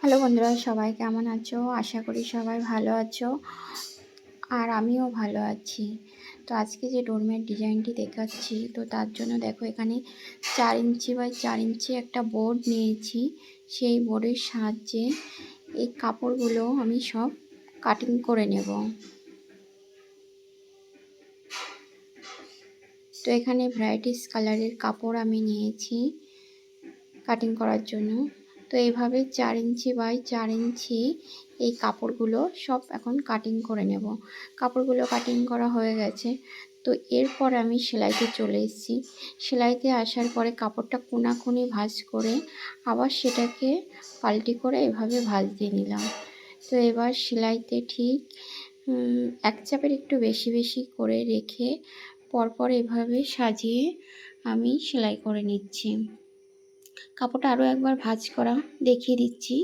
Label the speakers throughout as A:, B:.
A: Hello বন্ধুরা, সবাই কেমন আছো? আশা করি সবাই ভালো আছো আর আমিও ভালো আছি। তো আজকে যে ডোরমেট ডিজাইনটি দেখাচ্ছি, তো তার জন্য দেখো এখানে 4 ইঞ্চি বাই 4 ইঞ্চি একটা বোর্ড নিয়েছি। সেই বোর্ডের সাহায্যে এই কাপড়গুলো আমি সব কাটিং করে নেব। তো এখানে ভ্যারাইটিস কালারের কাপড় আমি নিয়েছি কাটিং করার জন্য। তো এইভাবে 4 ইঞ্চি বাই 4 ইঞ্চি এই কাপড়গুলো সব এখন কাটিং করে নেব। কাপড়গুলো কাটিং করা হয়ে গেছে। তো এরপর আমি সেলাইতে চলে এসেছি। সেলাইতে আসার পরে কাপড়টা কোনাকুনি ভাঁজ করে আবার সেটাকে পাল্টি করে এভাবে ভাঁজ দিয়ে নিলাম। তো এবার সেলাইতে ঠিক এক চাপের একটু বেশি বেশি করে রেখে পরপর এভাবে সাজিয়ে আমি সেলাই করে নিচ্ছি। কাপড়টা আরও একবার ভাঁজ করা দেখিয়ে দিচ্ছি,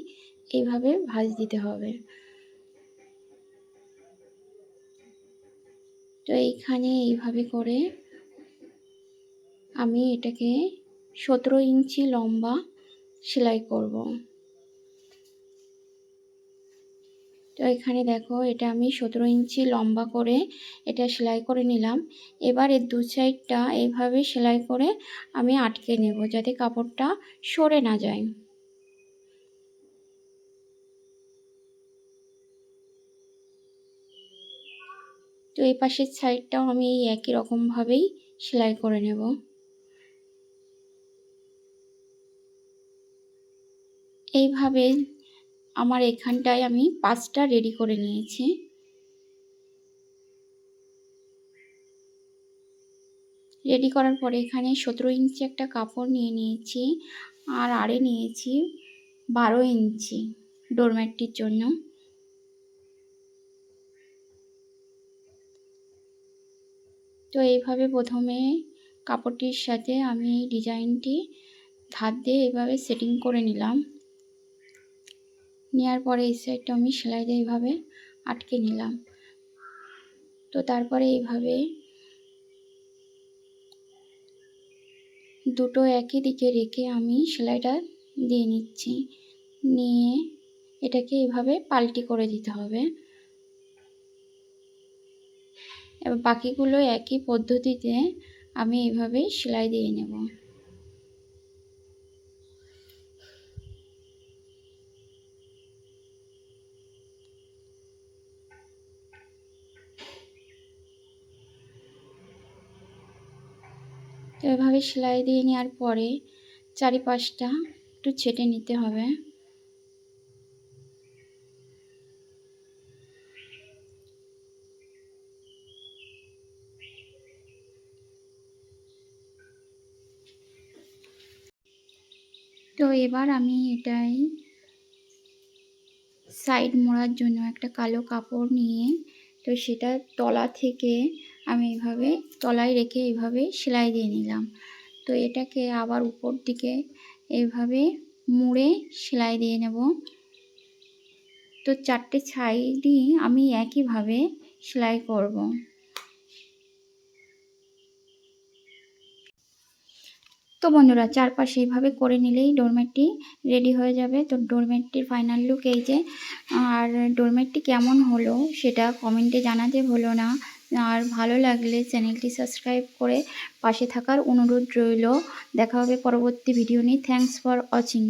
A: এইভাবে ভাঁজ দিতে হবে। তো এইখানে এইভাবে করে আমি এটাকে 17 ইঞ্চি লম্বা সেলাই করব। তো এখানে দেখো এটা আমি 17 ইঞ্চি লম্বা করে এটা সেলাই করে নিলাম। এবার এর দু সাইডটা এইভাবে সেলাই করে আমি আটকে নেব যাতে কাপড়টা সরে না যায়। তো এই পাশের সাইডটাও আমি এই একই রকমভাবেই সেলাই করে নেব। এইভাবে আমার এখানটায় আমি 5টা রেডি করে নিয়েছি। রেডি করার পরে এখানে 17 ইঞ্চি একটা কাপড় নিয়ে নিয়েছি আর আড়ে নিয়েছি 12 ইঞ্চি ডোরম্যাটটির জন্য। তো এইভাবে প্রথমে কাপড়টির সাথে আমি এই ডিজাইনটি ধার দিয়ে এইভাবে সেটিং করে নিলাম। নেওয়ার পরে এই সাইডটা আমি সেলাই দিয়ে এইভাবে আটকে নিলাম। তো তারপরে এইভাবে দুটো একই দিকে রেখে আমি সেলাইটা দিয়ে নিচ্ছি। নিয়ে এটাকে এইভাবে পাল্টি করে দিতে হবে। এবার বাকিগুলো একই পদ্ধতিতে আমি এইভাবে সেলাই দিয়ে নেব। তো এভাবে সেলাই দিয়ে নেওয়ার পরে চারিপাশটা একটু ছেটে নিতে হবে। তো এবার আমি এটাই সাইড মোড়ার জন্য একটা কালো কাপড় নিয়ে তো সেটা তলা থেকে আমি এইভাবে তলায় রেখে এইভাবে সেলাই দিয়ে নিলাম। তো এটাকে আবার উপর দিকে এইভাবে মুড়ে সেলাই দিয়ে নেব। তো 4টে সাইডই আমি একইভাবে সেলাই করব। তো বন্ধুরা চারপাশে এইভাবে করে নিলেই ডোরমেটটি রেডি হয়ে যাবে। তো ডোরমেটটির ফাইনাল লুক এই যে। আর ডোরমেটটি কেমন হলো সেটা কমেন্টে জানাতে ভুলো না। আর ভালো লাগলে চ্যানেলটি সাবস্ক্রাইব করে পাশে থাকার অনুরোধ রইল। দেখা হবে পরবর্তী ভিডিও নিয়ে। Thanks for watching.